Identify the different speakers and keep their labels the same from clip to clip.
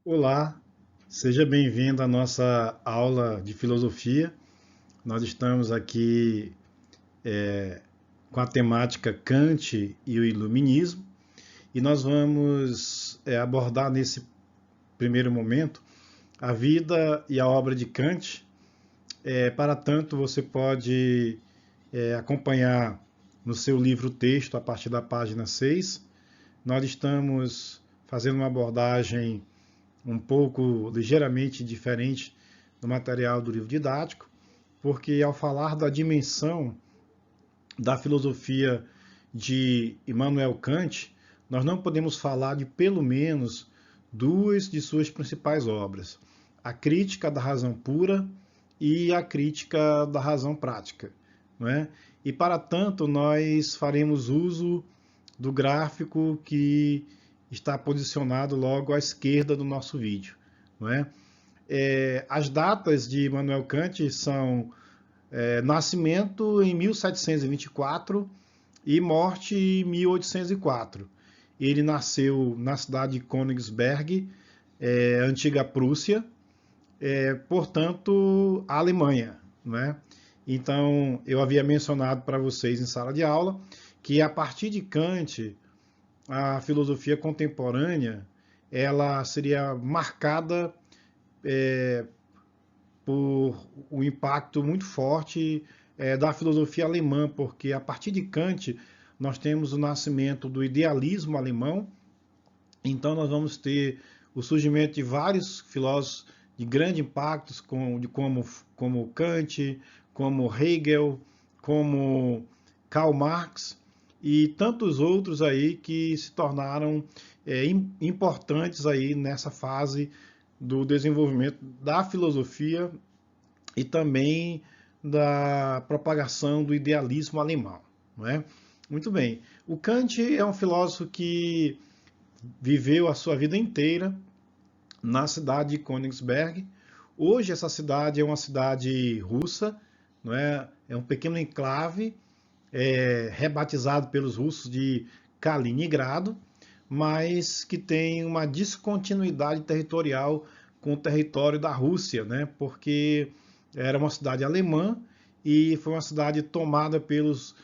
Speaker 1: Olá, seja bem-vindo à nossa aula de filosofia. Nós estamos aqui com a temática Kant e o Iluminismo e nós vamos abordar nesse primeiro momento a vida e a obra de Kant. Para tanto, você pode acompanhar no seu livro-texto a partir da página 6. Nós estamos fazendo uma abordagem um pouco ligeiramente diferente do material do livro didático, porque ao falar da dimensão da filosofia de Immanuel Kant, nós não podemos falar de pelo menos duas de suas principais obras: a Crítica da Razão Pura e a Crítica da Razão Prática. Não é? E para tanto, nós faremos uso do gráfico que está posicionado logo à esquerda do nosso vídeo. Não é? As datas de Immanuel Kant são nascimento em 1724 e morte em 1804. Ele nasceu na cidade de Königsberg, antiga Prússia, portanto, a Alemanha. Né? Então, eu havia mencionado para vocês em sala de aula que a partir de Kant, a filosofia contemporânea ela seria marcada por um impacto muito forte da filosofia alemã, porque a partir de Kant nós temos o nascimento do idealismo alemão, então nós vamos ter o surgimento de vários filósofos de grande impacto, como Kant, como Hegel, como Karl Marx e tantos outros aí que se tornaram importantes aí nessa fase do desenvolvimento da filosofia e também da propagação do idealismo alemão. Não é? Muito bem. O Kant é um filósofo que viveu a sua vida inteira na cidade de Königsberg. Hoje essa cidade é uma cidade russa, não é? É um pequeno enclave rebatizado pelos russos de Kaliningrado, mas que tem uma descontinuidade territorial com o território da Rússia, né? Porque era uma cidade alemã e foi uma cidade tomada pelos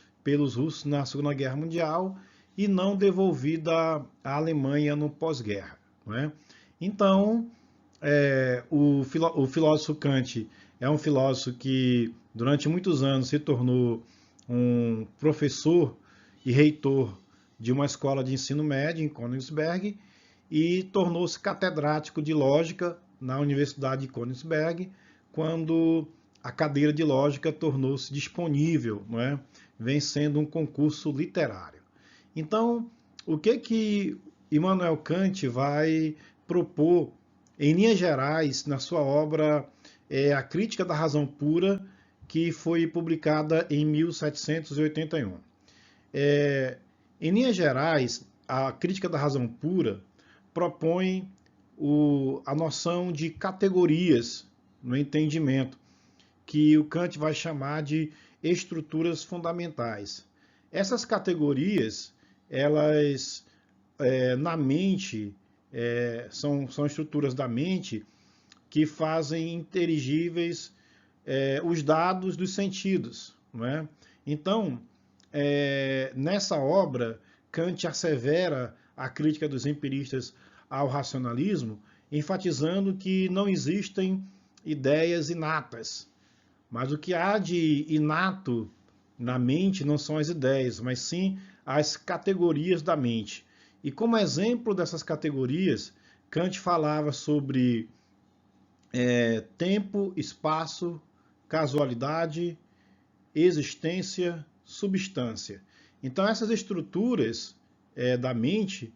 Speaker 1: russos na Segunda Guerra Mundial e não devolvida à Alemanha no pós-guerra. Né? Então, o filósofo Kant é um filósofo que durante muitos anos se tornou um professor e reitor de uma escola de ensino médio em Königsberg e tornou-se catedrático de lógica na Universidade de Königsberg quando a cadeira de lógica tornou-se disponível, não é? Vencendo um concurso literário. Então, o que Immanuel Kant vai propor, em linhas gerais, na sua obra A Crítica da Razão Pura, que foi publicada em 1781. Em linhas gerais, a Crítica da Razão Pura propõe a noção de categorias no entendimento, que o Kant vai chamar de estruturas fundamentais. Essas categorias, elas na mente, são estruturas da mente que fazem inteligíveis os dados dos sentidos. Não é? Então, nessa obra, Kant assevera a crítica dos empiristas ao racionalismo, enfatizando que não existem ideias inatas, mas o que há de inato na mente não são as ideias, mas sim as categorias da mente. E como exemplo dessas categorias, Kant falava sobre tempo, espaço, casualidade, existência, substância. Então essas estruturas da mente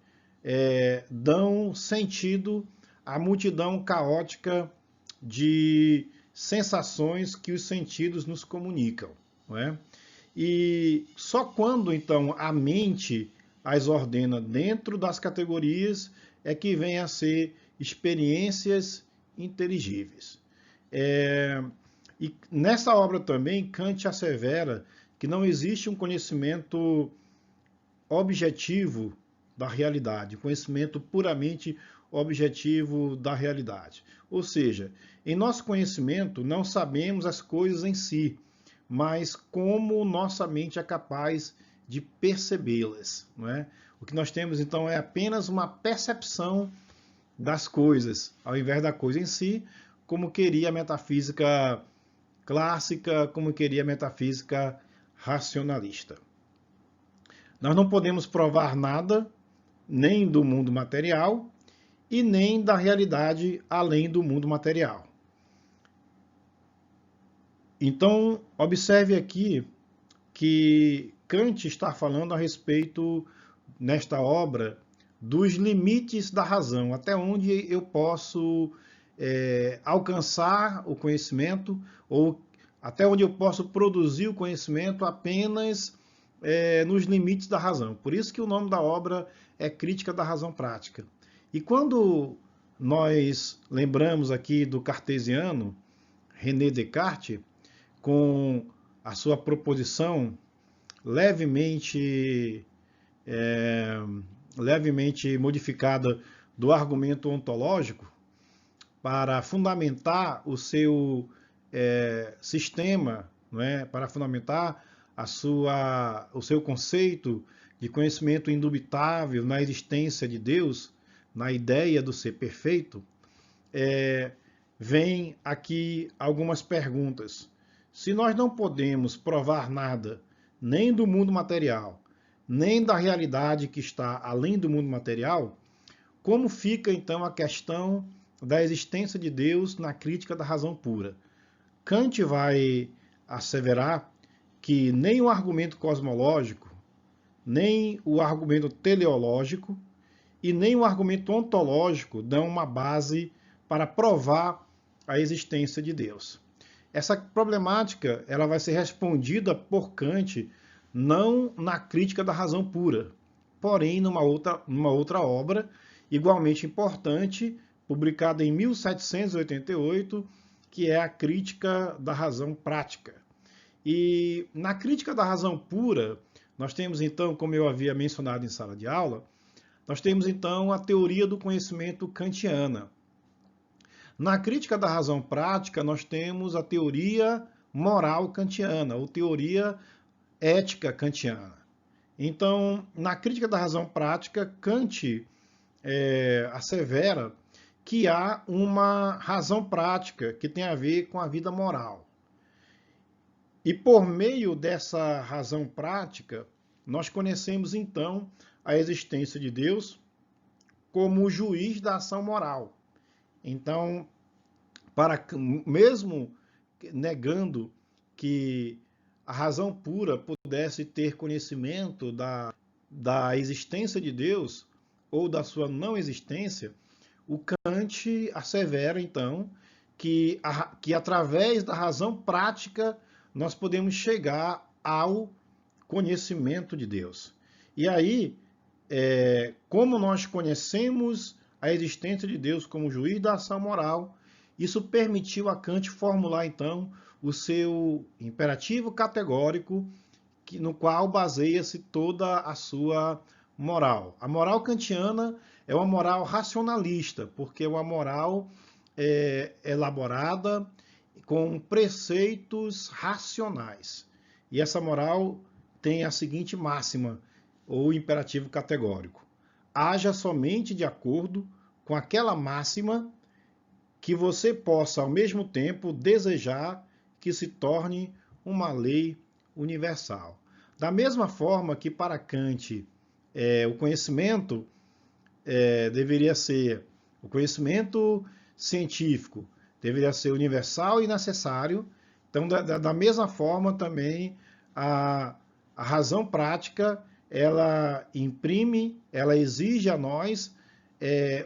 Speaker 1: dão sentido à multidão caótica de sensações que os sentidos nos comunicam. Não é? E só quando então a mente as ordena dentro das categorias é que vem a ser experiências inteligíveis. E nessa obra também Kant assevera que não existe um conhecimento objetivo da realidade, um conhecimento puramente objetivo da realidade. Ou seja, em nosso conhecimento não sabemos as coisas em si, mas como nossa mente é capaz de percebê-las, não é? O que nós temos então é apenas uma percepção das coisas, ao invés da coisa em si, como queria a metafísica clássica, como queria a metafísica racionalista. Nós não podemos provar nada, nem do mundo material e nem da realidade além do mundo material. Então, observe aqui que Kant está falando a respeito, nesta obra, dos limites da razão, até onde eu posso alcançar o conhecimento, ou até onde eu posso produzir o conhecimento apenas nos limites da razão. Por isso que o nome da obra é Crítica da Razão Prática. E quando nós lembramos aqui do cartesiano, René Descartes, com a sua proposição levemente modificada do argumento ontológico para fundamentar o seu sistema, não é? Para fundamentar o seu conceito de conhecimento indubitável na existência de Deus, na ideia do ser perfeito, vem aqui algumas perguntas. Se nós não podemos provar nada, nem do mundo material, nem da realidade que está além do mundo material, como fica então a questão da existência de Deus na crítica da razão pura? Kant vai asseverar que nem o argumento cosmológico, nem o argumento teleológico e nem o argumento ontológico dão uma base para provar a existência de Deus. Essa problemática ela vai ser respondida por Kant não na crítica da razão pura, porém numa outra obra igualmente importante, publicada em 1788, que é a Crítica da Razão Prática. E na Crítica da Razão Pura, nós temos então, como eu havia mencionado em sala de aula, nós temos então a teoria do conhecimento kantiana. Na Crítica da Razão Prática, nós temos a teoria moral kantiana, ou teoria ética kantiana. Então, na Crítica da Razão Prática, Kant assevera que há uma razão prática que tem a ver com a vida moral. E por meio dessa razão prática, nós conhecemos então a existência de Deus como o juiz da ação moral. Então, mesmo negando que a razão pura pudesse ter conhecimento da existência de Deus ou da sua não existência, o Kant assevera, então, que através da razão prática nós podemos chegar ao conhecimento de Deus. E aí, como nós conhecemos a existência de Deus como juiz da ação moral, isso permitiu a Kant formular, então, o seu imperativo categórico, no qual baseia-se toda a sua moral. A moral kantiana é uma moral racionalista, porque é uma moral elaborada com preceitos racionais. E essa moral tem a seguinte máxima, ou imperativo categórico: haja somente de acordo com aquela máxima que você possa, ao mesmo tempo, desejar que se torne uma lei universal. Da mesma forma que para Kant o conhecimento deveria ser, o conhecimento científico deveria ser universal e necessário, então da mesma forma também a razão prática ela imprime, ela exige a nós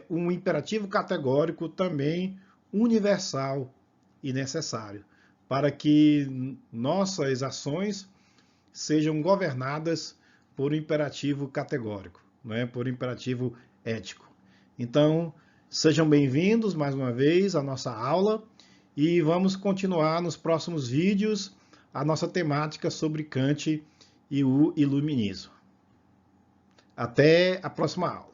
Speaker 1: um imperativo categórico também universal e necessário, para que nossas ações sejam governadas por um imperativo categórico, não é? Por um imperativo ético. Então, sejam bem-vindos mais uma vez à nossa aula e vamos continuar nos próximos vídeos a nossa temática sobre Kant e o iluminismo. Até a próxima aula.